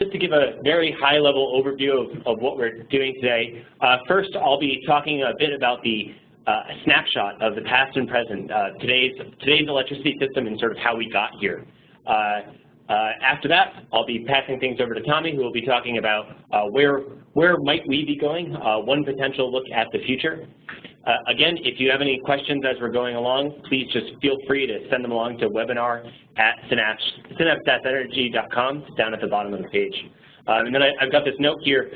just to give a very high-level overview of what we're doing today, first I'll be talking a bit about the snapshot of the past and present, today's electricity system and sort of how we got here. After that, I'll be passing things over to Tommy, who will be talking about where might we be going, one potential look at the future. Again, if you have any questions as we're going along, please just feel free to send them along to webinar@synapse.energy.com down at the bottom of the page. And then I've got this note here.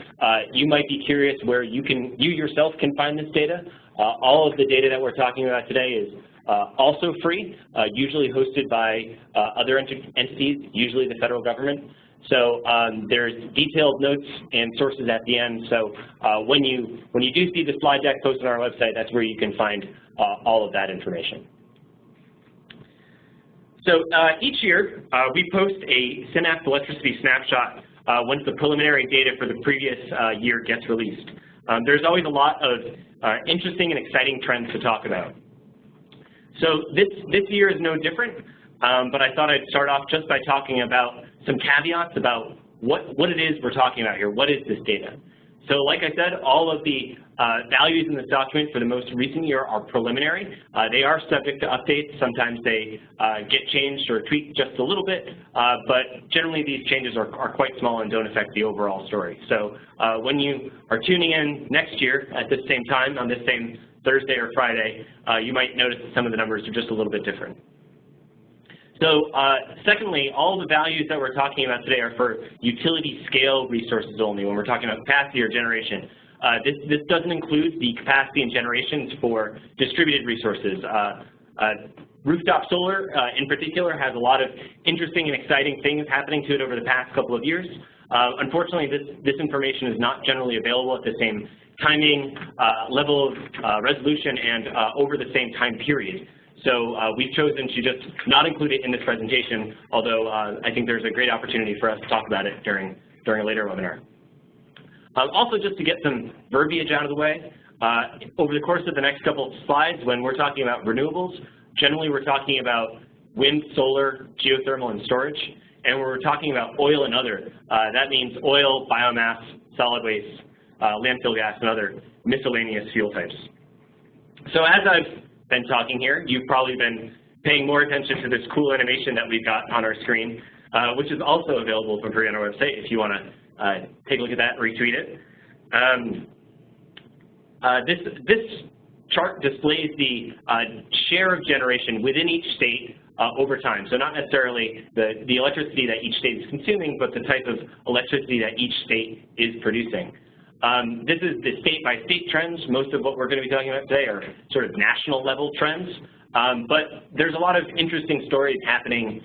You might be curious where you yourself can find this data. All of the data that we're talking about today is also free, usually hosted by other entities, usually the federal government. So there's detailed notes and sources at the end. So when you do see the slide deck posted on our website, that's where you can find all of that information. So each year we post a Synapse electricity snapshot once the preliminary data for the previous year gets released. There's always a lot of interesting and exciting trends to talk about. So this year is no different, but I thought I'd start off just by talking about some caveats about what it is we're talking about here. What is this data? So like I said, all of the values in this document for the most recent year are preliminary. They are subject to updates. Sometimes they get changed or tweaked just a little bit, but generally these changes are quite small and don't affect the overall story. So when you are tuning in next year at this same time, on this same Thursday or Friday, you might notice that some of the numbers are just a little bit different. So secondly, all the values that we're talking about today are for utility scale resources only when we're talking about capacity or generation. This doesn't include the capacity and generations for distributed resources. Rooftop solar in particular has a lot of interesting and exciting things happening to it over the past couple of years. Unfortunately, this information is not generally available at the same timing, level of resolution, and over the same time period. So we've chosen to just not include it in this presentation, although I think there's a great opportunity for us to talk about it during a later webinar. Also, just to get some verbiage out of the way, over the course of the next couple of slides, when we're talking about renewables, generally we're talking about wind, solar, geothermal, and storage. And when we're talking about oil and other, that means oil, biomass, solid waste, landfill gas, and other miscellaneous fuel types. So as I've been talking here, you've probably been paying more attention to this cool animation that we've got on our screen, which is also available for free on our website if you want to take a look at that and retweet it. This chart displays the share of generation within each state over time. So not necessarily the electricity that each state is consuming, but the type of electricity that each state is producing. This is the state-by-state trends. Most of what we're going to be talking about today are sort of national-level trends. But there's a lot of interesting stories happening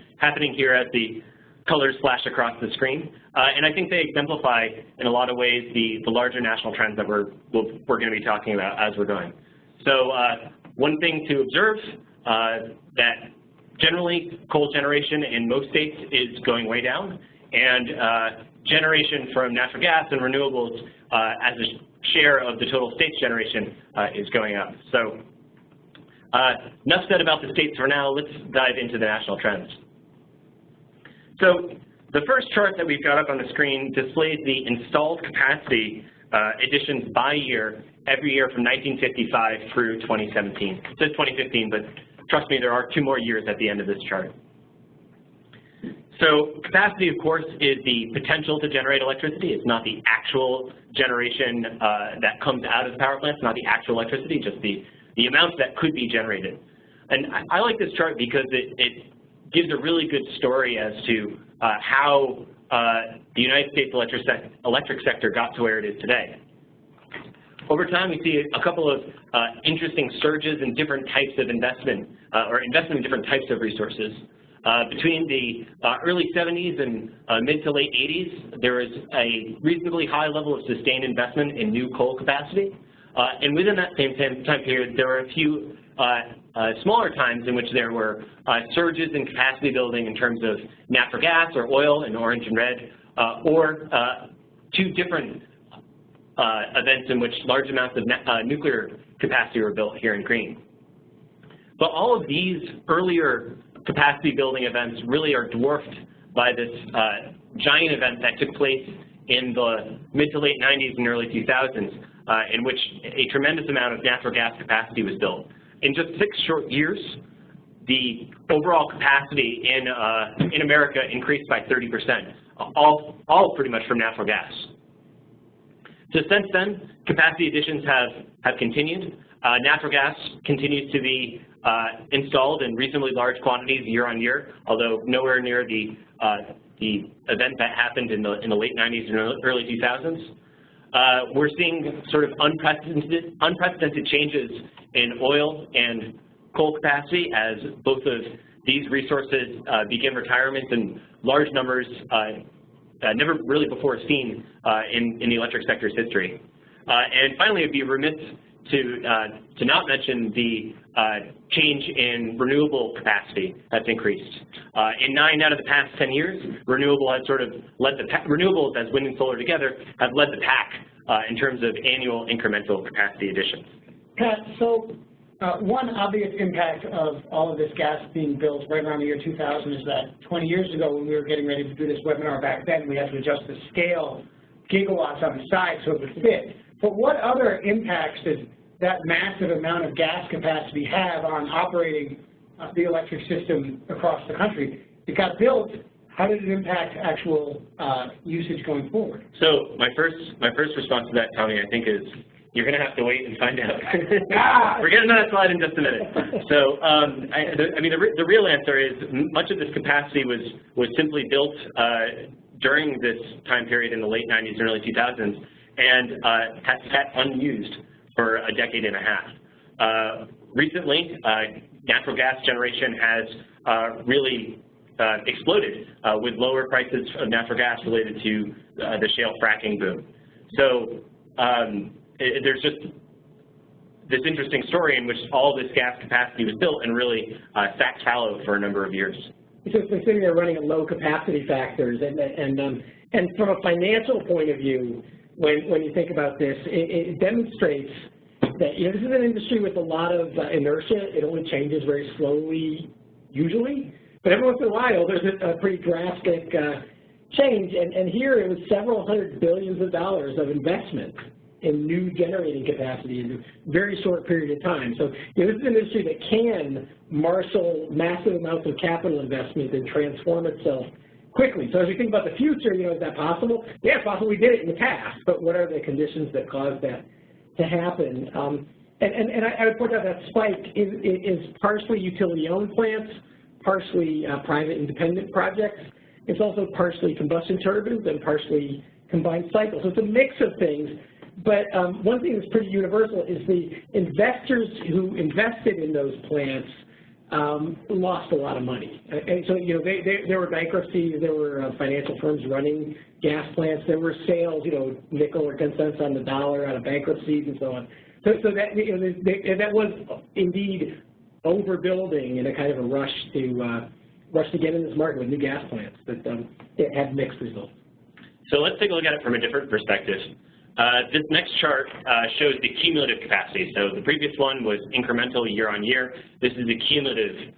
here as the colors flash across the screen. And I think they exemplify, in a lot of ways, the larger national trends that we're going to be talking about as we're going. So one thing to observe, that generally coal generation in most states is going way down, and generation from natural gas and renewables as a share of the total state's generation is going up. So enough said about the states for now. Let's dive into the national trends. So the first chart that we've got up on the screen displays the installed capacity additions by year, every year from 1955 through 2017. It says 2015, but trust me, there are 2 more years at the end of this chart. So capacity, of course, is the potential to generate electricity. It's not the actual generation that comes out of the power plant. It's not the actual electricity, just the amounts that could be generated. And I like this chart because it gives a really good story as to how the United States electric sector got to where it is today. Over time, we see a couple of interesting surges in different types of investment, or investment in different types of resources. Between the early 70s and mid to late 80s, there was a reasonably high level of sustained investment in new coal capacity. And within that same time period, there were a few smaller times in which there were surges in capacity building in terms of natural gas or oil in orange and red, or 2 different events in which large amounts of nuclear capacity were built here in green. But all of these earlier capacity building events really are dwarfed by this giant event that took place in the mid to late 90s and early 2000s, in which a tremendous amount of natural gas capacity was built. In just 6 short years, the overall capacity in America increased by 30%, all pretty much from natural gas. So since then, capacity additions have continued. Natural gas continues to be installed in reasonably large quantities year on year, although nowhere near the event that happened in the late 90s and early 2000s. We're seeing sort of unprecedented changes in oil and coal capacity as both of these resources begin retirement in large numbers, never really before seen in the electric sector's history. And finally, it'd be remiss to not mention the change in renewable capacity that's increased. In 9 out of the past 10 years, renewable has sort of led the renewables, as wind and solar together, have led the pack in terms of annual incremental capacity additions. Pat, so one obvious impact of all of this gas being built right around the year 2000 is that 20 years ago, when we were getting ready to do this webinar back then, we had to adjust the scale, gigawatts on the side, so it would fit. But what other impacts does that massive amount of gas capacity have on operating the electric system across the country? It got built. How did it impact actual usage going forward? So my first response to that, Tommy, I think is you're going to have to wait and find out. We're getting to that slide in just a minute. So I mean, the real answer is much of this capacity was simply built during this time period in the late 90s and early 2000s, and has sat unused for a decade and a half. Recently, natural gas generation has really exploded with lower prices of natural gas related to the shale fracking boom. So there's just this interesting story in which all this gas capacity was built and really sat fallow for a number of years. So it's been sitting there running at low capacity factors, and from a financial point of view, when you think about this, it demonstrates that this is an industry with a lot of inertia. It only changes very slowly, usually, but every once in a while there's a pretty drastic change. And here it was several hundred billions of dollars of investment in new generating capacity in a very short period of time. So this is an industry that can marshal massive amounts of capital investment and transform itself quickly. So as we think about the future, is that possible? Yeah, it's possible. We did it in the past, but what are the conditions that caused that to happen? And I would point out that spike is partially utility-owned plants, partially private independent projects. It's also partially combustion turbines and partially combined cycles. So it's a mix of things. But one thing that's pretty universal is the investors who invested in those plants lost a lot of money. And so, there were bankruptcies, there were financial firms running gas plants, there were sales, nickel or 10 cents on the dollar out of bankruptcies and so on. So that, that was indeed overbuilding in a kind of a rush to get in this market with new gas plants, but it had mixed results. So let's take a look at it from a different perspective. This next chart shows the cumulative capacity. So the previous one was incremental year on year. This is the cumulative,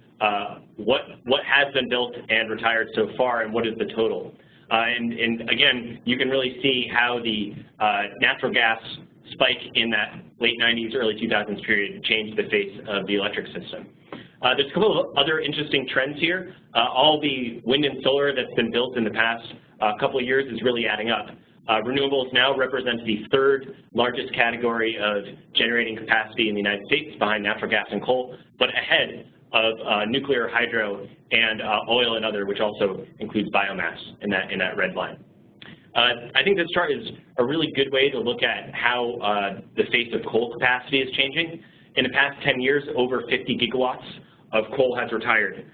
what has been built and retired so far, and what is the total. And again, you can really see how the natural gas spike in that late 90s, early 2000s period changed the face of the electric system. There's a couple of other interesting trends here. All the wind and solar that's been built in the past couple of years is really adding up. Renewables now represent the 3rd largest category of generating capacity in the United States, behind natural gas and coal, but ahead of nuclear, hydro, and oil and other, which also includes biomass in that red line. I think this chart is a really good way to look at how the face of coal capacity is changing. In the past 10 years, over 50 gigawatts of coal has retired.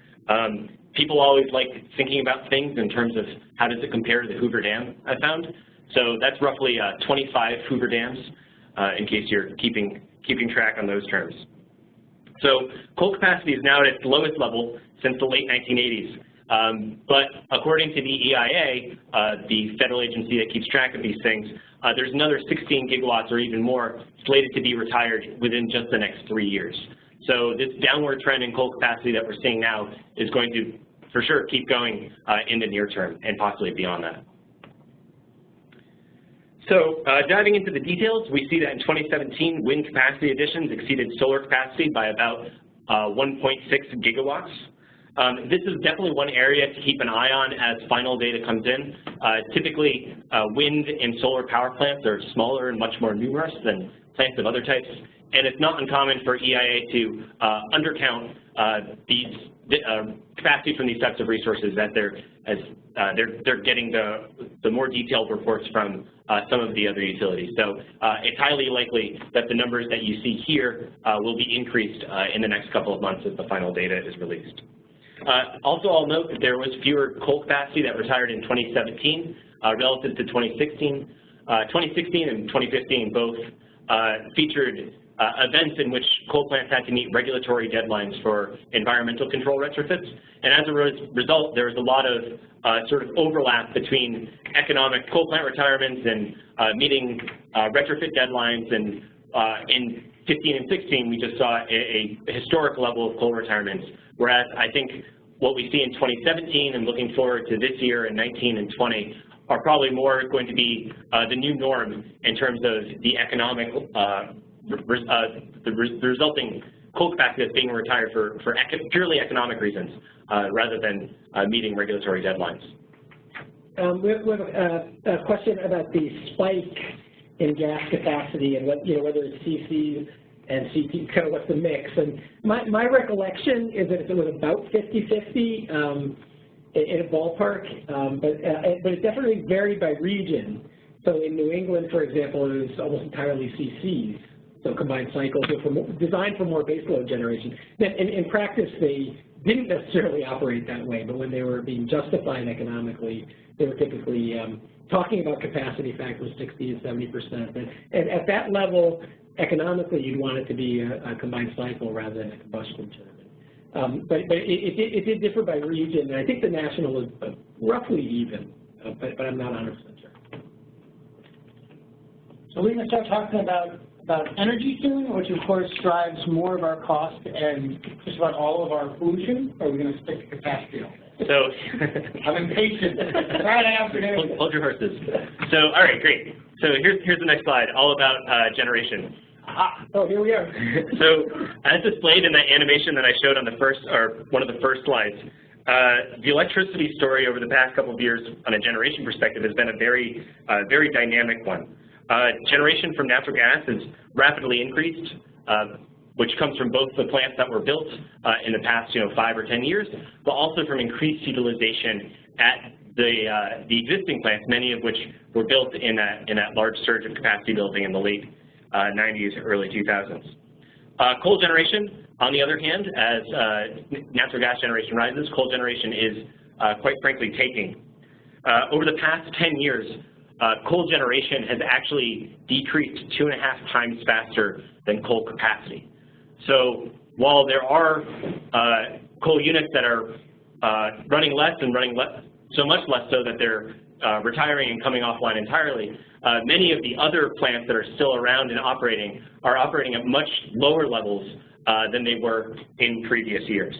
People always like thinking about things in terms of how does it compare to the Hoover Dam, I found. So that's roughly 25 Hoover Dams, in case you're keeping track on those terms. So coal capacity is now at its lowest level since the late 1980s. But according to the EIA, the federal agency that keeps track of these things, there's another 16 gigawatts or even more slated to be retired within just the next 3 years. So this downward trend in coal capacity that we're seeing now is going to for sure keep going in the near term and possibly beyond that. So diving into the details, we see that in 2017, wind capacity additions exceeded solar capacity by about 1.6 gigawatts. This is definitely one area to keep an eye on as final data comes in. Typically, wind and solar power plants are smaller and much more numerous than plants of other types, and it's not uncommon for EIA to undercount these capacity from these types of resources that they're getting the more detailed reports from some of the other utilities. So it's highly likely that the numbers that you see here will be increased in the next couple of months as the final data is released. Also, I'll note that there was fewer coal capacity that retired in 2017 relative to 2016. 2016 and 2015 both featured events in which coal plants had to meet regulatory deadlines for environmental control retrofits. And as a result, there was a lot of sort of overlap between economic coal plant retirements and meeting retrofit deadlines. And in 15 and 16, we just saw a historic level of coal retirements, whereas I think what we see in 2017 and looking forward to this year in 19 and 20 are probably more going to be the new norm in terms of the economic the resulting coal capacity that's being retired for purely economic reasons rather than meeting regulatory deadlines. We have a question about the spike in gas capacity and what, whether it's CC and CP, kind of what's the mix. And my recollection is that it was about 50-50 in a ballpark, but it definitely varied by region. So in New England, for example, it was almost entirely CCs. So combined cycles are designed for more baseload generation. Then in practice, they didn't necessarily operate that way, but when they were being justified economically, they were typically talking about capacity factors 60 to 70%. And at that level, economically, you'd want it to be a combined cycle rather than a combustion turbine. But it did differ by region, and I think the national was roughly even, but I'm not 100% sure. So we're going to start talking about energy soon, which of course drives more of our cost and just about all of our pollution, or are we going to stick to capacity all day? So I'm impatient. Friday afternoon. Hold your horses. So all right, great. So here's the next slide, all about generation. Oh, here we are. So as displayed in that animation that I showed on the first, or one of the first slides, the electricity story over the past couple of years on a generation perspective has been a very, very dynamic one. Generation from natural gas has rapidly increased, which comes from both the plants that were built in the past 5 or 10 years, but also from increased utilization at the existing plants, many of which were built in that large surge of capacity building in the late 90s, early 2000s. Coal generation, on the other hand, as natural gas generation rises, coal generation is quite frankly taking. Over the past 10 years, coal generation has actually decreased 2.5 times faster than coal capacity. So while there are coal units that are running less and running so much less so that they're retiring and coming offline entirely, many of the other plants that are still around and operating are operating at much lower levels than they were in previous years.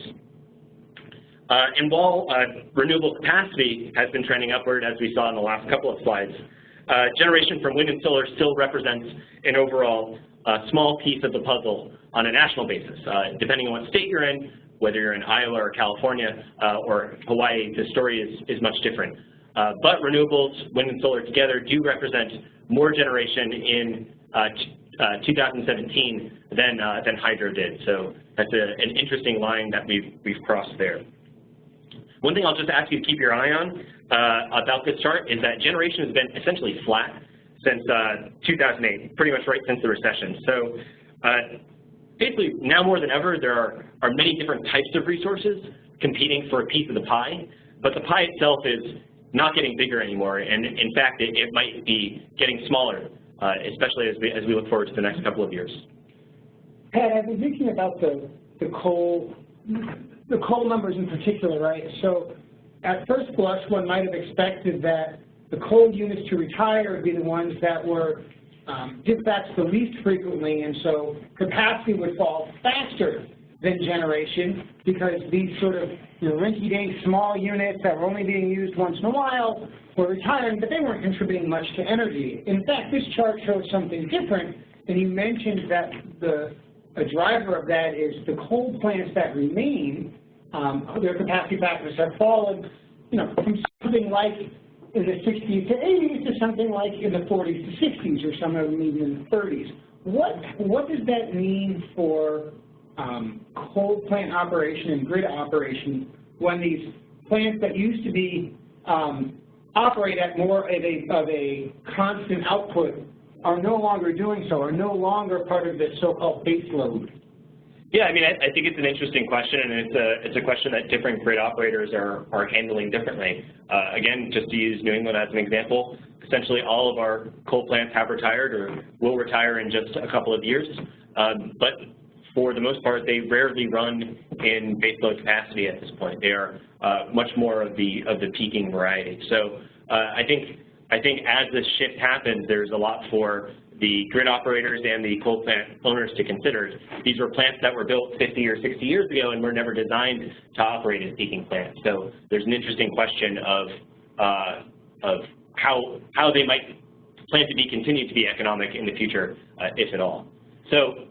And while renewable capacity has been trending upward, as we saw in the last couple of slides, generation from wind and solar still represents an overall small piece of the puzzle on a national basis. Depending on what state you're in, whether you're in Iowa or California or Hawaii, the story is much different. But renewables, wind and solar together, do represent more generation in 2017 than hydro did. So that's an interesting line that we've crossed there. One thing I'll just ask you to keep your eye on about this chart is that generation has been essentially flat since 2008, pretty much right since the recession. So basically, now more than ever, there are many different types of resources competing for a piece of the pie, but the pie itself is not getting bigger anymore, and in fact, it might be getting smaller, especially as we look forward to the next couple of years. Pat, I've been thinking about the coal numbers in particular, right? So at first blush, one might have expected that the coal units to retire would be the ones that were dispatched the least frequently, and so capacity would fall faster than generation, because these sort of rinky-dink small units that were only being used once in a while were retiring, but they weren't contributing much to energy. In fact, this chart shows something different, and you mentioned that a driver of that is the coal plants that remain, their capacity factors have fallen, from something like in the 60s to 80s to something like in the 40s to 60s, or some of them even in the 30s. What does that mean for coal plant operation and grid operation when these plants that used to be operate at more of a constant output are no longer doing so, are no longer part of this so-called base load? Yeah, I mean, I think it's an interesting question, and it's a question that different grid operators are handling differently. Again, just to use New England as an example, essentially all of our coal plants have retired or will retire in just a couple of years, but for the most part, they rarely run in baseload capacity at this point. They are much more of the peaking variety. So I think as this shift happens, there's a lot for the grid operators and the coal plant owners to consider. These were plants that were built 50 or 60 years ago and were never designed to operate as peaking plants. So there's an interesting question of how they might plan to continue to be economic in the future, if at all. So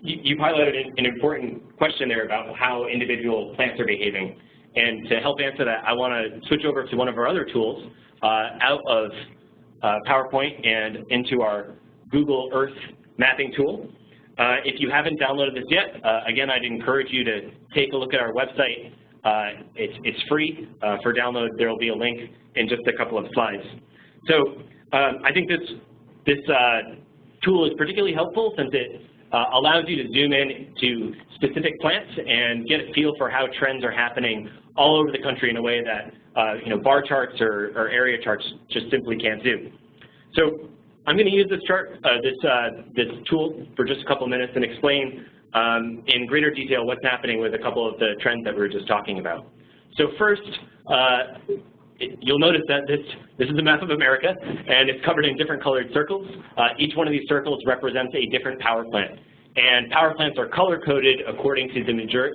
you highlighted an important question there about how individual plants are behaving. And to help answer that, I want to switch over to one of our other tools out of PowerPoint and into our Google Earth mapping tool. If you haven't downloaded this yet, again, I'd encourage you to take a look at our website. It's free for download. There will be a link in just a couple of slides. So I think this tool is particularly helpful since it allows you to zoom in to specific plants and get a feel for how trends are happening all over the country in a way that bar charts or area charts just simply can't do. So I'm going to use this chart, this tool for just a couple of minutes and explain in greater detail what's happening with a couple of the trends that we were just talking about. So first, you'll notice that this is a map of America, and it's covered in different colored circles. Each one of these circles represents a different power plant. And power plants are color-coded according to the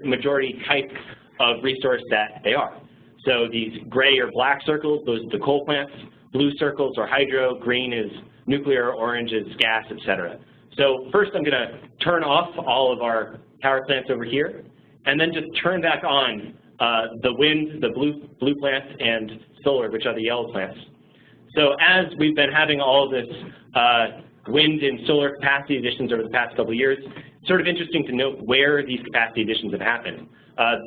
majority type of resource that they are. So these gray or black circles, those are the coal plants. Blue circles are hydro, green is nuclear, orange is gas, etc. So first I'm going to turn off all of our power plants over here, and then just turn back on the wind, the blue plants, and solar, which are the yellow plants. So as we've been having all of this wind and solar capacity additions over the past couple of years, it's sort of interesting to note where these capacity additions have happened.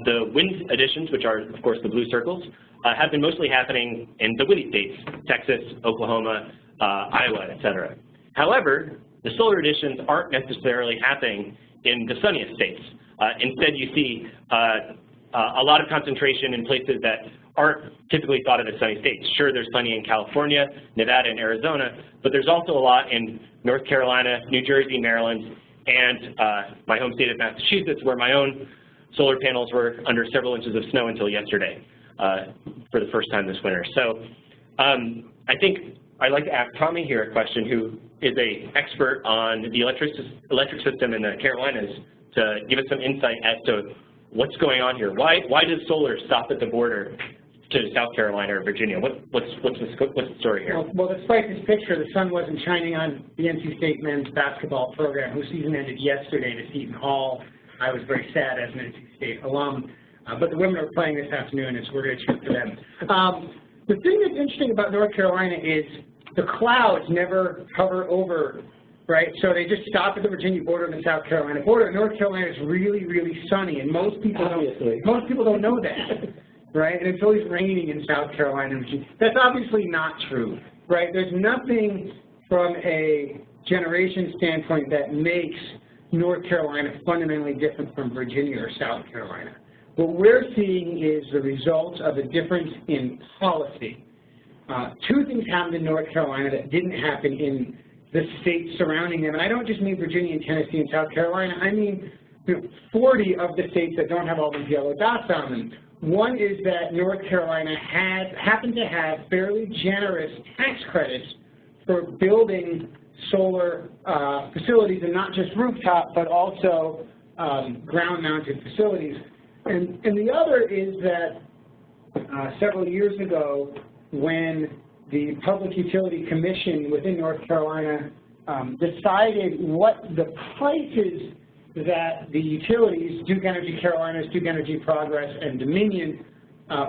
The wind additions, which are, of course, the blue circles, have been mostly happening in the windy states, Texas, Oklahoma, Iowa, etc. However, the solar additions aren't necessarily happening in the sunniest states. Instead, you see a lot of concentration in places that aren't typically thought of as sunny states. Sure, there's plenty in California, Nevada, and Arizona, but there's also a lot in North Carolina, New Jersey, Maryland, and my home state of Massachusetts, where my own solar panels were under several inches of snow until yesterday for the first time this winter. So I think I'd like to ask Tommy here a question, who is an expert on the electric system in the Carolinas, to give us some insight as to what's going on here. Why does solar stop at the border to South Carolina or Virginia? What's the story here? Well, despite this picture, the sun wasn't shining on the NC State men's basketball program, whose season ended yesterday to Seton Hall. I was very sad as an NC State alum, but the women are playing this afternoon, and so we're going to cheer for them. The thing that's interesting about North Carolina is the clouds never hover over, right? So they just stop at the Virginia border and the South Carolina border. North Carolina is really, really sunny, and most people don't know that, right? And it's always raining in South Carolina and Virginia. That's obviously not true, right? There's nothing from a generation standpoint that makes North Carolina fundamentally different from Virginia or South Carolina. What we're seeing is the result of a difference in policy. Two things happened in North Carolina that didn't happen in the states surrounding them. And I don't just mean Virginia and Tennessee and South Carolina. I mean 40 of the states that don't have all these yellow dots on them. One is that North Carolina happened to have fairly generous tax credits for building solar facilities, and not just rooftop, but also ground-mounted facilities. And the other is that several years ago, when the Public Utility Commission within North Carolina decided what the prices that the utilities, Duke Energy Carolinas, Duke Energy Progress, and Dominion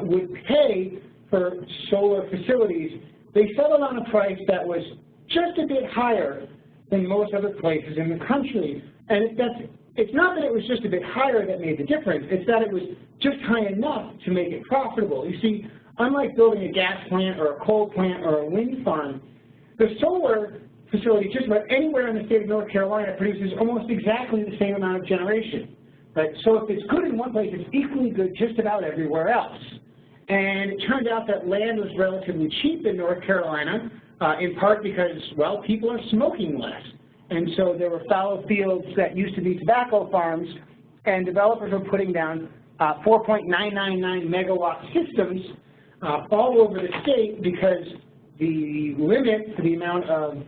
would pay for solar facilities, they settled on a price that was just a bit higher than most other places in the country. And it's not that it was just a bit higher that made the difference, it's that it was just high enough to make it profitable. You see, unlike building a gas plant or a coal plant or a wind farm, the solar facility just about anywhere in the state of North Carolina produces almost exactly the same amount of generation. Right? So if it's good in one place, it's equally good just about everywhere else. And it turned out that land was relatively cheap in North Carolina, in part because, well, people are smoking less. And so there were fallow fields that used to be tobacco farms, and developers were putting down 4.999 megawatt systems all over the state because the limit for the amount of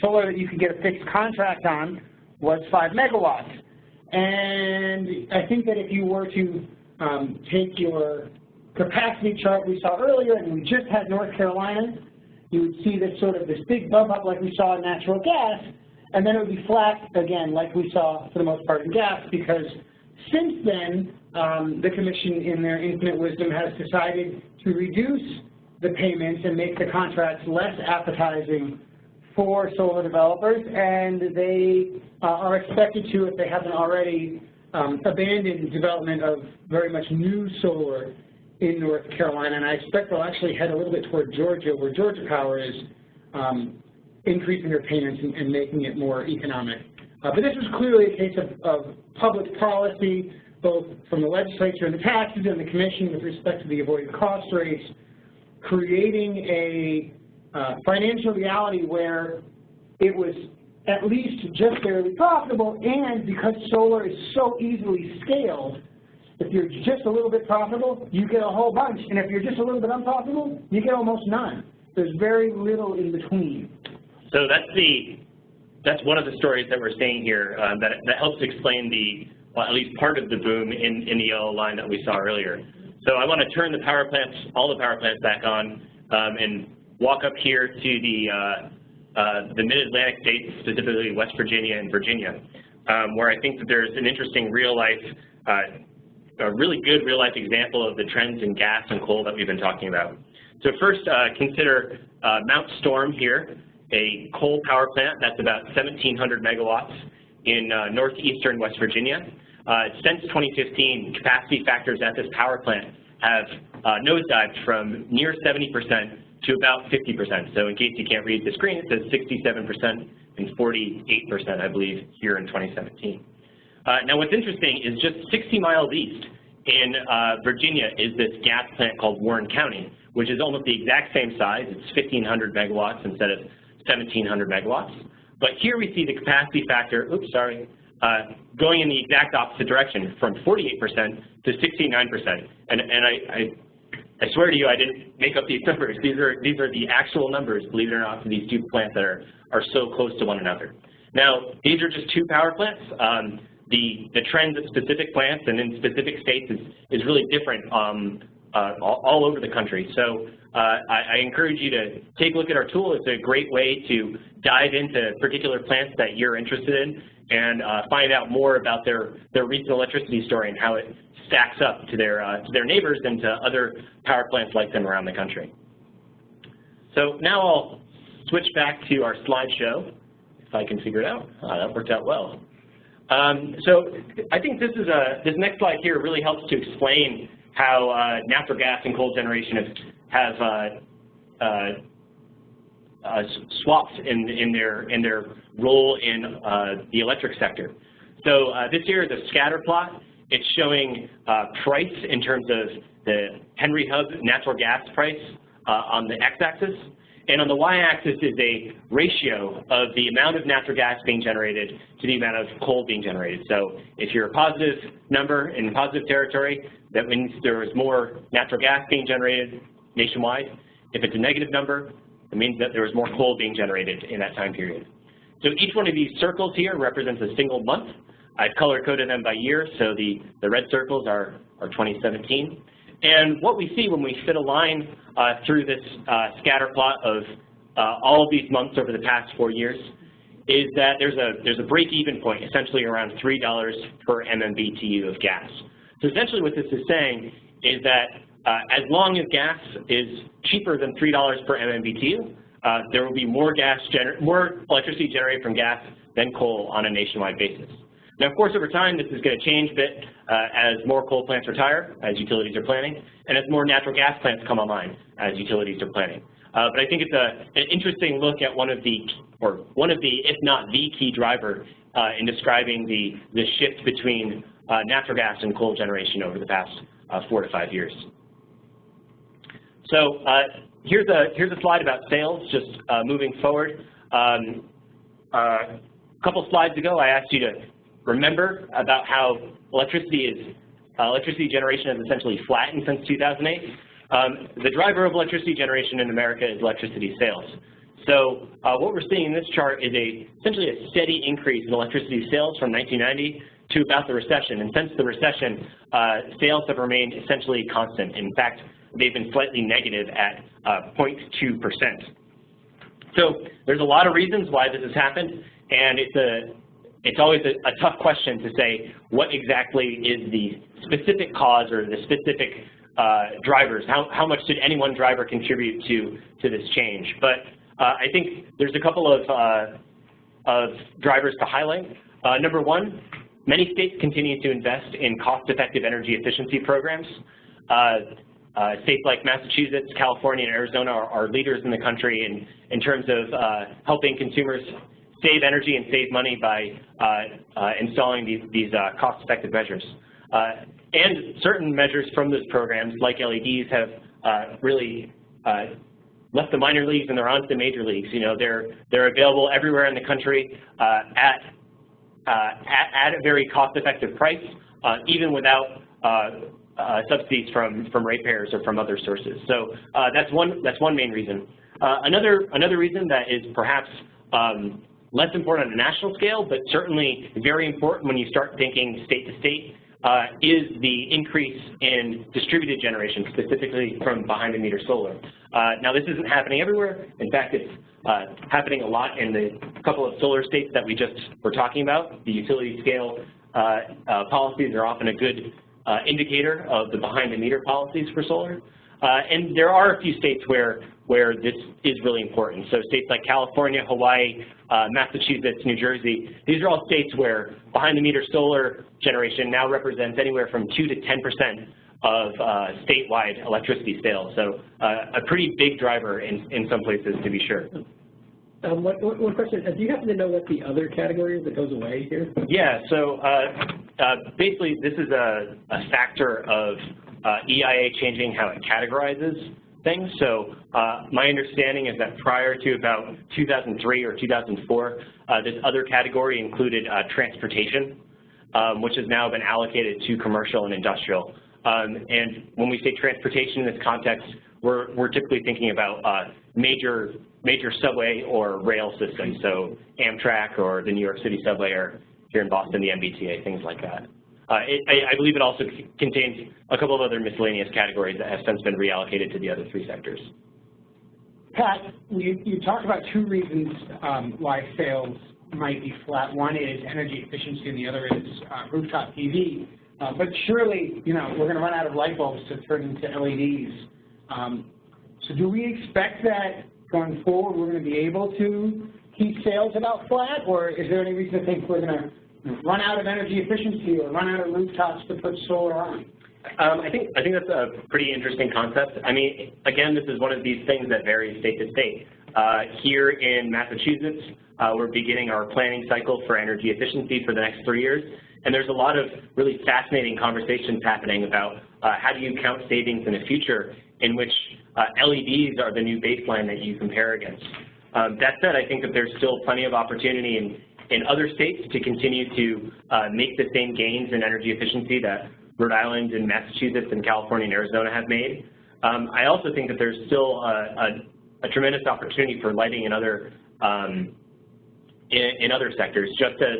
solar that you could get a fixed contract on was 5 megawatts. And I think that if you were to take your capacity chart we saw earlier and we just had North Carolina, you would see this sort of this big bump up like we saw in natural gas, and then it would be flat again like we saw for the most part in gas, because since then the Commission in their infinite wisdom has decided to reduce the payments and make the contracts less appetizing for solar developers, and they are expected to, if they haven't already, abandon development of very much new solar in North Carolina, and I expect they'll actually head a little bit toward Georgia, where Georgia Power is increasing their payments and making it more economic. But this is clearly a case of public policy, both from the legislature and the taxes and the Commission with respect to the avoided cost rates, creating a financial reality where it was at least just barely profitable, and because solar is so easily scaled, if you're just a little bit profitable, you get a whole bunch, and if you're just a little bit unprofitable, you get almost none. There's very little in between. So that's one of the stories that we're seeing here that helps explain well, at least part of the boom in the yellow line that we saw earlier. So I want to turn all the power plants back on and walk up here to the mid-Atlantic states, specifically West Virginia and Virginia, where I think that there's an interesting a really good real-life example of the trends in gas and coal that we've been talking about. So first, consider Mount Storm here, a coal power plant that's about 1,700 megawatts in northeastern West Virginia. Since 2015, capacity factors at this power plant have nosedived from near 70% to about 50%. So in case you can't read the screen, it says 67% and 48%, I believe, here in 2017. Now what's interesting is just 60 miles east in Virginia is this gas plant called Warren County, which is almost the exact same size. It's 1,500 megawatts instead of 1,700 megawatts. But here we see the capacity factor, going in the exact opposite direction, from 48% to 69%. And I swear to you, I didn't make up these numbers. These are the actual numbers, believe it or not, for these two plants that are so close to one another. Now, these are just two power plants. The trends at specific plants and in specific states is really different all over the country. So I encourage you to take a look at our tool. It's a great way to dive into particular plants that you're interested in and find out more about their recent electricity story and how it stacks up to their neighbors and to other power plants like them around the country. So now I'll switch back to our slideshow, if I can figure it out. That worked out well. So I think this next slide here really helps to explain how natural gas and coal generation have swapped in their role in the electric sector. So this here is a scatter plot. It's showing price in terms of the Henry Hub natural gas price on the x-axis. And on the y-axis is a ratio of the amount of natural gas being generated to the amount of coal being generated. So if you're a positive number in positive territory, that means there is more natural gas being generated nationwide. If it's a negative number, it means that there is more coal being generated in that time period. So each one of these circles here represents a single month. I've color-coded them by year, so the red circles are 2017. And what we see when we fit a line through this scatter plot of all of these months over the past 4 years is that there's a break-even point, essentially around $3 per MMBTU of gas. So essentially what this is saying is that as long as gas is cheaper than $3 per MMBTU, there will be more electricity generated from gas than coal on a nationwide basis. Now, of course, over time, this is going to change a bit as more coal plants retire, as utilities are planning, and as more natural gas plants come online, as utilities are planning. But I think it's an interesting look at one of the, if not the key driver in describing the shift between natural gas and coal generation over the past 4 to 5 years. So here's a slide about sales, just moving forward. A couple slides ago, I asked you to remember about how electricity generation has essentially flattened since 2008. The driver of electricity generation in America is electricity sales. So what we're seeing in this chart is essentially a steady increase in electricity sales from 1990 to about the recession. And since the recession, sales have remained essentially constant. In fact, they've been slightly negative at 0.2%. So there's a lot of reasons why this has happened, and it's always a tough question to say what exactly is the specific cause or the specific drivers. How much did any one driver contribute to this change? But I think there's a couple of drivers to highlight. Number one, many states continue to invest in cost-effective energy efficiency programs. States like Massachusetts, California, and Arizona are leaders in the country in terms of helping consumers save energy and save money by installing these cost-effective measures. And certain measures from those programs, like LEDs, have really left the minor leagues and they're onto the major leagues. You know, they're available everywhere in the country at a very cost-effective price, even without subsidies from ratepayers or from other sources. So that's one main reason. Another reason that is perhaps less important on a national scale, but certainly very important when you start thinking state to state, is the increase in distributed generation, specifically from behind-the-meter solar. Now, this isn't happening everywhere. In fact, it's happening a lot in the couple of solar states that we just were talking about. The utility scale policies are often a good indicator of the behind-the-meter policies for solar. And there are a few states where this is really important. So states like California, Hawaii, Massachusetts, New Jersey, these are all states where behind-the-meter solar generation now represents anywhere from 2 to 10% of statewide electricity sales. So a pretty big driver in some places, to be sure. One question, do you happen to know what the other category is that goes away here? Yeah, so basically this is a factor of EIA changing how it categorizes things. So my understanding is that prior to about 2003 or 2004, this other category included transportation, which has now been allocated to commercial and industrial. And when we say transportation in this context, we're typically thinking about major subway or rail systems, so Amtrak or the New York City subway, or here in Boston, the MBTA, things like that. I believe it also contains a couple of other miscellaneous categories that have since been reallocated to the other three sectors. Pat, you talked about two reasons why sales might be flat. One is energy efficiency, and the other is rooftop PV. But surely, you know, we're going to run out of light bulbs to turn into LEDs. So do we expect that going forward we're going to be able to keep sales about flat, or is there any reason to think we're going to run out of energy efficiency or run out of rooftops to put solar on? I think that's a pretty interesting concept. I mean, again, this is one of these things that varies state to state. Here in Massachusetts, we're beginning our planning cycle for energy efficiency for the next 3 years, and there's a lot of really fascinating conversations happening about how do you count savings in the future in which LEDs are the new baseline that you compare against. That said, I think that there's still plenty of opportunity in other states to continue to make the same gains in energy efficiency that Rhode Island and Massachusetts and California and Arizona have made. I also think that there's still a tremendous opportunity for lighting in other sectors. Just as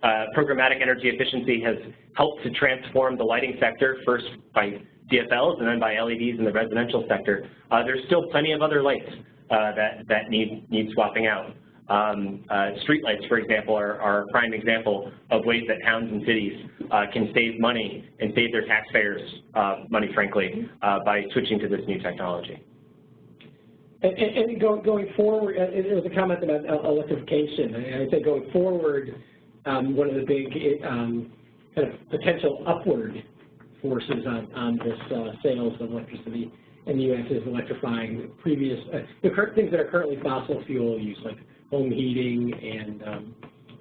programmatic energy efficiency has helped to transform the lighting sector, first by CFLs and then by LEDs in the residential sector. There's still plenty of other lights that need swapping out. Street lights, for example, are a prime example of ways that towns and cities can save money and save their taxpayers money, frankly, by switching to this new technology. And going forward, there was a comment about electrification. I think going forward, one of the big kind of potential upward forces on this sales of electricity in the U.S. is electrifying previous things that are currently fossil fuel use, like home heating,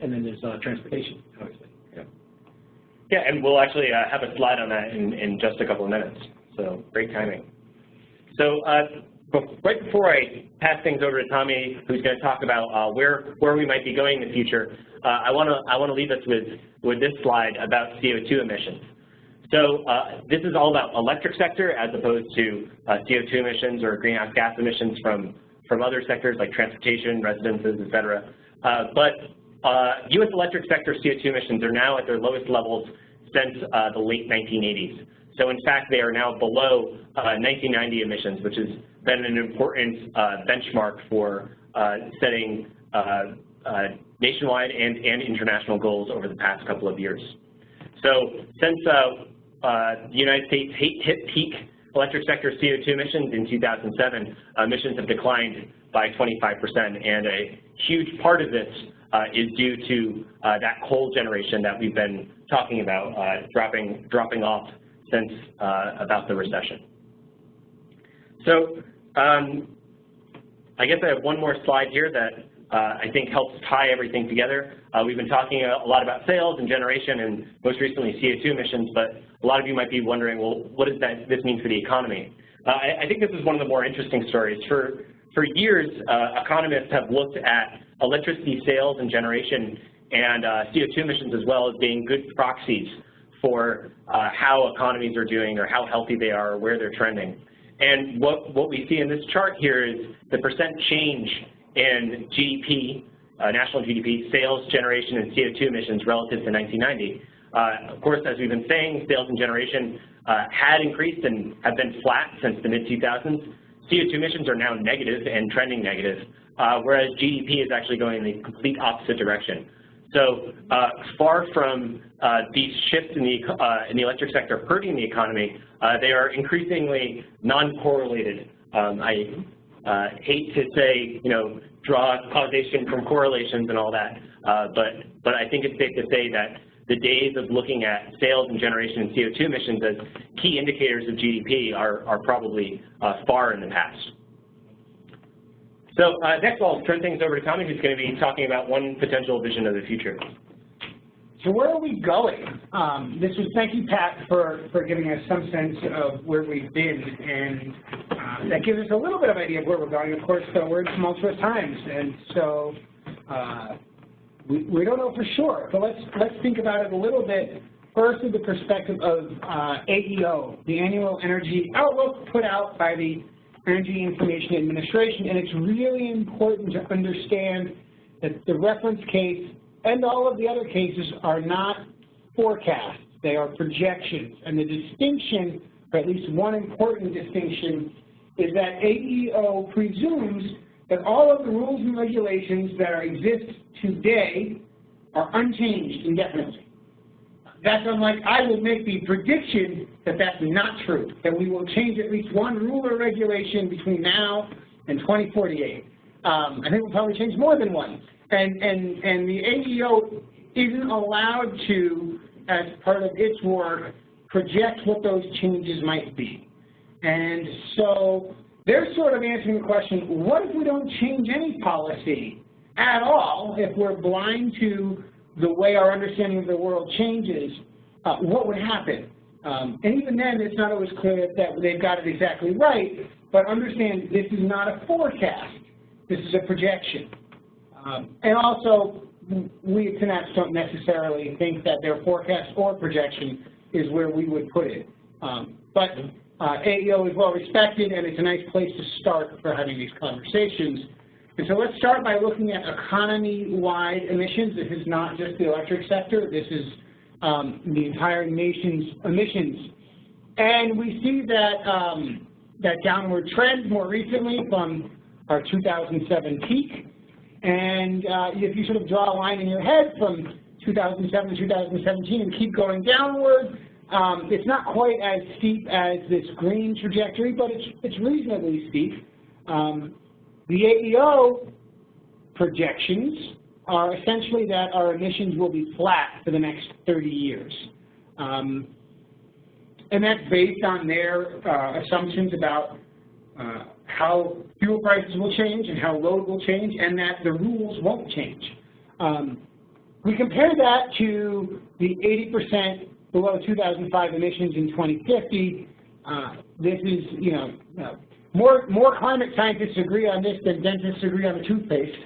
and then there's transportation, obviously. Yeah, and we'll actually have a slide on that in just a couple of minutes. So great timing. So right before I pass things over to Tommy, who's going to talk about where we might be going in the future, I want to leave us with this slide about CO2 emissions. So this is all about electric sector as opposed to CO2 emissions or greenhouse gas emissions from other sectors like transportation, residences, et cetera. But U.S. electric sector CO2 emissions are now at their lowest levels since the late 1980s. So in fact, they are now below 1990 emissions, which has been an important benchmark for setting nationwide and international goals over the past couple of years. So since the United States hit peak electric sector CO2 emissions in 2007, emissions have declined by 25%, and a huge part of this is due to that coal generation that we've been talking about dropping off since about the recession. So I guess I have one more slide here that I think helps tie everything together. We've been talking a lot about sales and generation and most recently CO2 emissions, but a lot of you might be wondering, well, what does this mean for the economy? I think this is one of the more interesting stories. For years, economists have looked at electricity sales and generation and CO2 emissions as well as being good proxies for how economies are doing or how healthy they are or where they're trending. And what we see in this chart here is the percent change in GDP, national GDP, sales, generation, and CO2 emissions relative to 1990. Of course, as we've been saying, sales and generation had increased and have been flat since the mid-2000s. CO2 emissions are now negative and trending negative, whereas GDP is actually going in the complete opposite direction. So far from these shifts in the electric sector hurting the economy, they are increasingly non-correlated. I hate to say, draw causation from correlations and all that, but I think it's safe to say that the days of looking at sales and generation and CO2 emissions as key indicators of GDP are probably far in the past. So next I'll turn things over to Tommy, who's going to be talking about one potential vision of the future. So where are we going? Thank you, Pat, for giving us some sense of where we've been, and that gives us a little bit of idea of where we're going. Of course, we're in tumultuous times, and so we don't know for sure. But let's think about it a little bit. First, with the perspective of AEO, the Annual Energy Outlook put out by the Energy Information Administration, and it's really important to understand that the reference case and all of the other cases are not forecasts. They are projections. And the distinction, or at least one important distinction, is that AEO presumes that all of the rules and regulations that exist today are unchanged indefinitely. That's unlike I will make the prediction that that's not true, that we will change at least one rule or regulation between now and 2048. I think we'll probably change more than one. And the AEO isn't allowed to, as part of its work, project what those changes might be. And so they're sort of answering the question, what if we don't change any policy at all, if we're blind to the way our understanding of the world changes, what would happen? And even then, it's not always clear that they've got it exactly right, but understand this is not a forecast. This is a projection. And also, we at Synapse don't necessarily think that their forecast or projection is where we would put it. But AEO is well respected, and it's a nice place to start for having these conversations. And so let's start by looking at economy-wide emissions. This is not just the electric sector. This is the entire nation's emissions. And we see that, that downward trend more recently from our 2007 peak. And if you sort of draw a line in your head from 2007 to 2017 and keep going downward, it's not quite as steep as this green trajectory, but it's reasonably steep. The AEO projections are essentially that our emissions will be flat for the next 30 years. And that's based on their assumptions about how fuel prices will change and how load will change, and that the rules won't change. We compare that to the 80% below 2005 emissions in 2050. This is, you know, more climate scientists agree on this than dentists agree on the toothpaste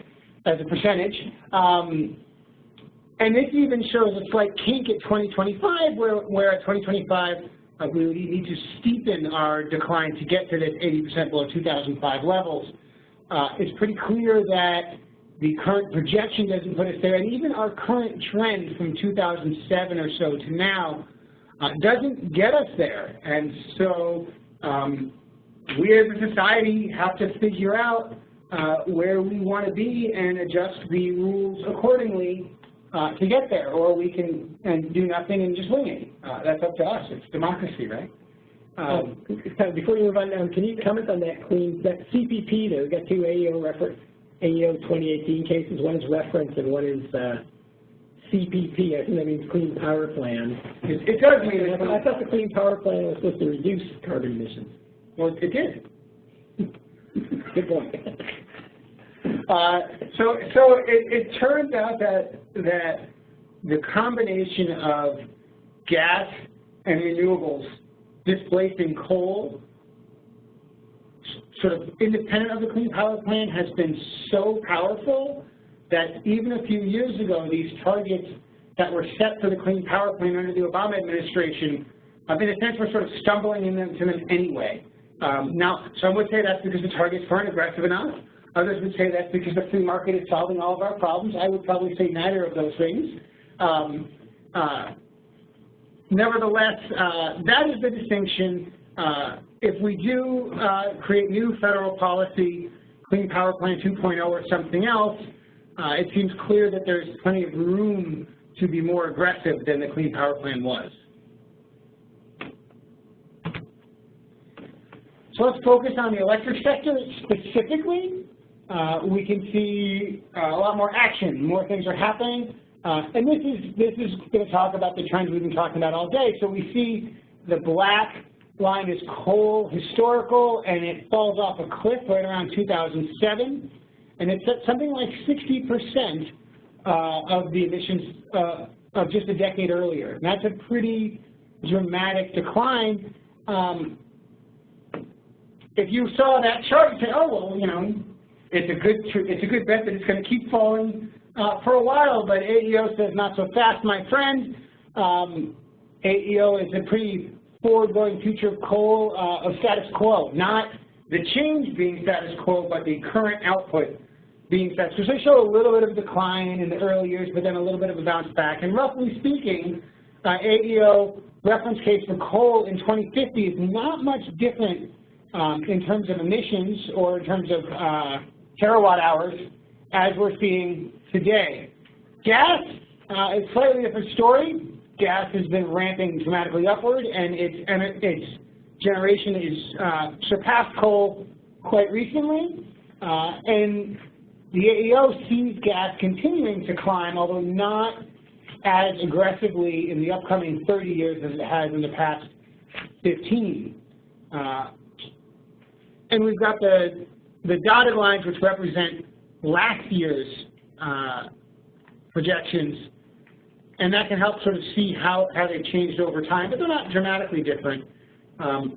as a percentage. And this even shows a slight kink at 2025, where at 2025 we would need to steepen our decline to get to this 80% below 2005 levels. It's pretty clear that the current projection doesn't put us there, and even our current trend from 2007 or so to now doesn't get us there. And so we as a society have to figure out where we want to be and adjust the rules accordingly to get there, or we can do nothing and just wing it. That's up to us. It's democracy, right? Before you move on down, can you comment on that CPP there? We've got two AEO 2018 cases. One is reference and one is CPP. I think that means Clean Power Plan. It does mean it. I thought the Clean Power Plan was supposed to reduce carbon emissions. Well, it did. Good point. So it turns out that the combination of gas and renewables displacing coal, sort of independent of the Clean Power Plan, has been so powerful that even a few years ago, these targets that were set for the Clean Power Plan under the Obama administration, in a sense, were sort of stumbling into them anyway. Now, some would say that's because the targets weren't aggressive enough. Others would say that's because the free market is solving all of our problems. I would probably say neither of those things. Nevertheless, that is the distinction. If we do create new federal policy, Clean Power Plan 2.0 or something else, it seems clear that there's plenty of room to be more aggressive than the Clean Power Plan was. So let's focus on the electric sector specifically. We can see a lot more action, more things are happening, and this is going to talk about the trends we've been talking about all day. So we see the black line is coal historical, and it falls off a cliff right around 2007, and it's at something like 60% of the emissions of just a decade earlier. And that's a pretty dramatic decline. If you saw that chart and say, oh, well, you know, it's a good bet that it's going to keep falling for a while, but AEO says not so fast, my friend. AEO is a pretty forward-going future of coal, of status quo, not the change being status quo, but the current output being status quo. So they show a little bit of decline in the early years, but then a little bit of a bounce back. And roughly speaking, AEO reference case for coal in 2050 is not much different in terms of emissions or in terms of terawatt hours as we're seeing today. Gas is a slightly different story. Gas has been ramping dramatically upward, and its generation is surpassed coal quite recently. And the AEO sees gas continuing to climb, although not as aggressively in the upcoming 30 years as it has in the past 15. And we've got the dotted lines, which represent last year's projections, and that can help sort of see how they've changed over time, but they're not dramatically different.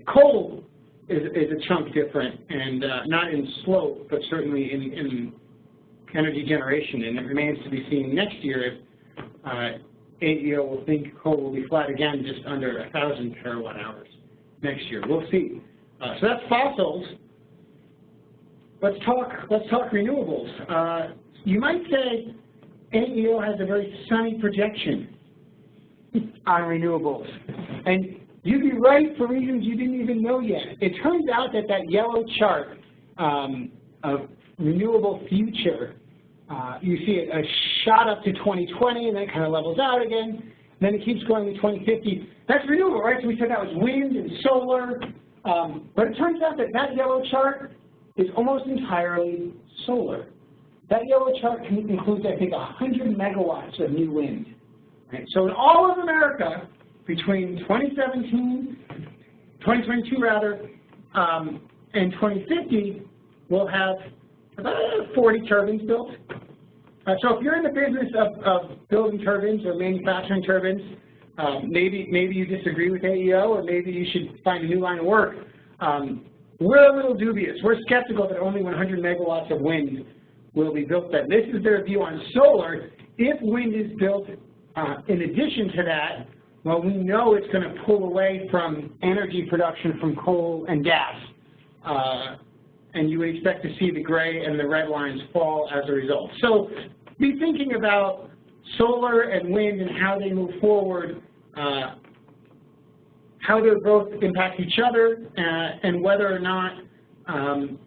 Coal is a chunk different, and not in slope, but certainly in energy generation, and it remains to be seen next year if AEO will think coal will be flat again, just under 1,000 terawatt hours next year. We'll see. So that's fossils. let's talk renewables. You might say AEO has a very sunny projection on renewables, and you'd be right for reasons you didn't even know yet. It turns out that that yellow chart of renewable future, you see a shot up to 2020, and then it kind of levels out again. Then it keeps going to 2050. That's renewable, right? So we said that was wind and solar. But it turns out that that yellow chart is almost entirely solar. That yellow chart includes, I think, 100 megawatts of new wind. Right? So in all of America, between 2022 rather, and 2050, we'll have about 40 turbines built. So if you're in the business of building turbines or manufacturing turbines, maybe you disagree with AEO, or maybe you should find a new line of work. We're a little dubious. We're skeptical that only 100 megawatts of wind will be built then. This is their view on solar. If wind is built in addition to that, well, we know it's going to pull away from energy production from coal and gas. And you would expect to see the gray and the red lines fall as a result. So be thinking about solar and wind and how they move forward, how they both impact each other, and whether or not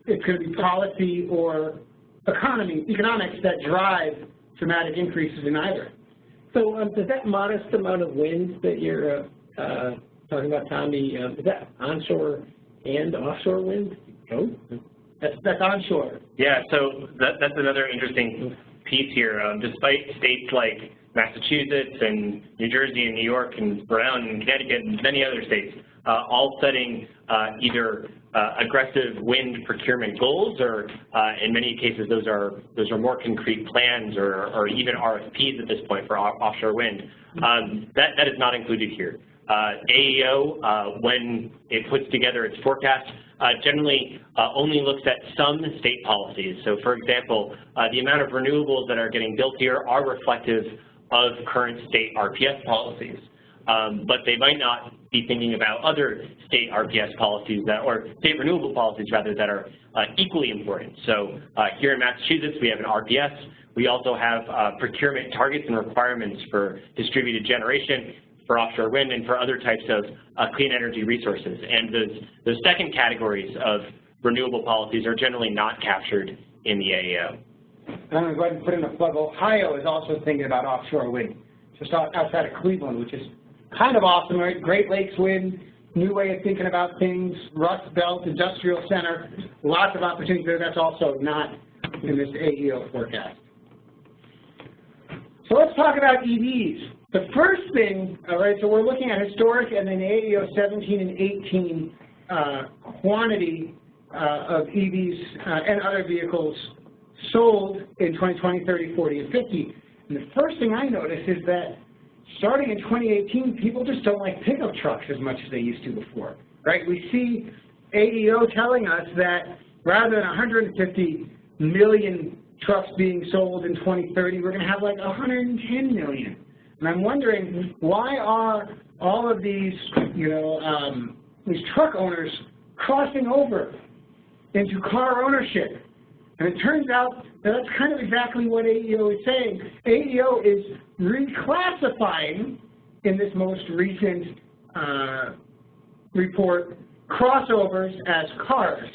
it's going to be policy or economics that drive dramatic increases in either. So does that modest amount of wind that you're talking about, Tommy, is that onshore and offshore wind? Oh. That's onshore. Yeah, so that's another interesting piece here. Despite states like Massachusetts and New Jersey and New York and Rhode Island and Connecticut and many other states all setting either aggressive wind procurement goals, or in many cases those are more concrete plans or even RFPs at this point for offshore wind. That is not included here. AEO, when it puts together its forecast, generally only looks at some state policies. So for example, the amount of renewables that are getting built here are reflective of current state RPS policies. But they might not be thinking about other state RPS policies or state renewable policies rather, that are equally important. So here in Massachusetts we have an RPS. We also have procurement targets and requirements for distributed generation, for offshore wind, and for other types of clean energy resources. And those second categories of renewable policies are generally not captured in the AEO. And I'm going to go ahead and put in a plug. Ohio is also thinking about offshore wind, just outside of Cleveland, which is kind of awesome, right? Great Lakes wind, new way of thinking about things, Rust Belt, industrial center, lots of opportunities there. That's also not in this AEO forecast. So let's talk about EVs. The first thing, all right, so we're looking at historic and then AEO 17 and 18 quantity of EVs and other vehicles sold in 2020, 30, 40, and 50. And the first thing I noticed is that starting in 2018, people just don't like pickup trucks as much as they used to before, right? We see AEO telling us that rather than 150 million trucks being sold in 2030, we're going to have like 110 million. And I'm wondering, why are all of these, these truck owners crossing over into car ownership? And it turns out that that's kind of exactly what AEO is saying. AEO is reclassifying, in this most recent report, crossovers as cars,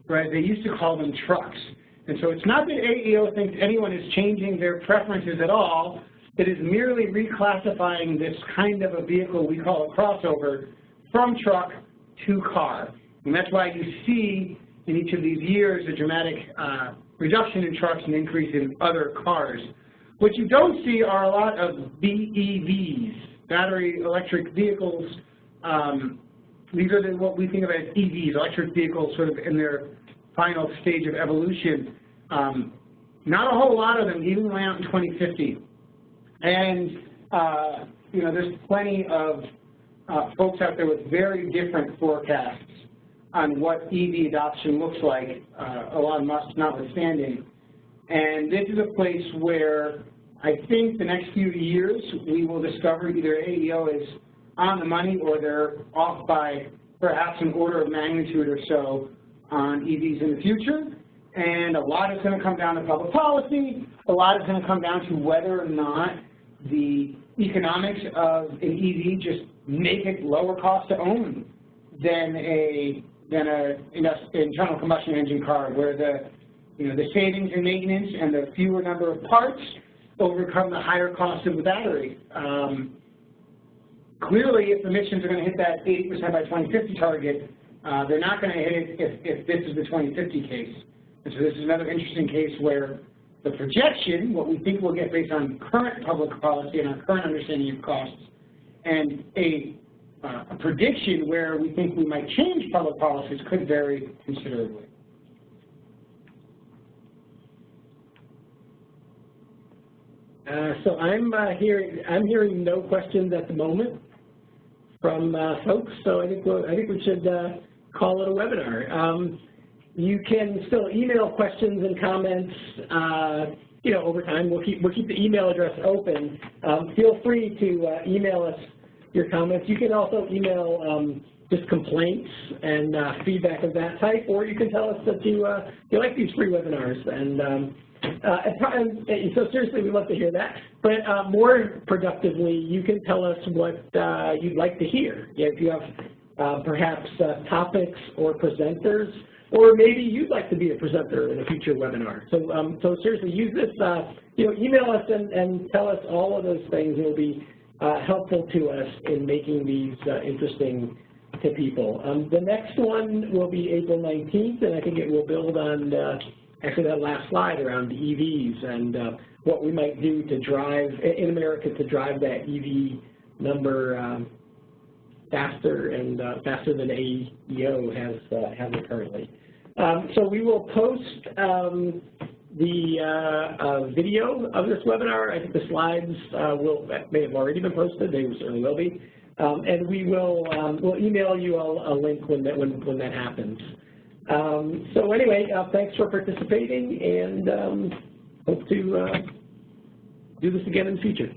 right? They used to call them trucks. And so it's not that AEO thinks anyone is changing their preferences at all. It is merely reclassifying this kind of a vehicle we call a crossover from truck to car. And that's why you see in each of these years a dramatic reduction in trucks and increase in other cars. What you don't see are a lot of BEVs, battery electric vehicles. These are what we think of as EVs, electric vehicles sort of in their final stage of evolution. Not a whole lot of them even went out in 2050. And there's plenty of folks out there with very different forecasts on what EV adoption looks like, Elon Musk notwithstanding. And this is a place where I think the next few years we will discover either AEO is on the money or they're off by perhaps an order of magnitude or so on EVs in the future. And a lot is going to come down to public policy. A lot is going to come down to whether or not the economics of an EV just make it lower cost to own than an internal combustion engine car, where the savings in maintenance and the fewer number of parts overcome the higher cost of the battery. Clearly, if emissions are going to hit that 80% by 2050 target, they're not going to hit it if this is the 2050 case. And so this is another interesting case where the projection, what we think we'll get based on current public policy and our current understanding of costs, and a prediction where we think we might change public policies could vary considerably. So I'm hearing no questions at the moment from folks. So I think we should call it a webinar. You can still email questions and comments. Over time we'll keep the email address open. Feel free to email us your comments. You can also email just complaints and feedback of that type, or you can tell us that you like these free webinars. And so seriously, we'd love to hear that. But more productively, you can tell us what you'd like to hear. If you have perhaps topics or presenters, or maybe you'd like to be a presenter in a future webinar. So seriously, use this. Email us and tell us all of those things. It will be helpful to us in making these interesting to people. The next one will be April 19th, and I think it will build on actually that last slide around the EVs and what we might do to drive, in America, to drive that EV number faster and faster than AEO has it currently. So we will post the video of this webinar. I think the slides may have already been posted. They certainly will be. And we'll email you a link when that happens. So anyway, thanks for participating, and hope to do this again in the future.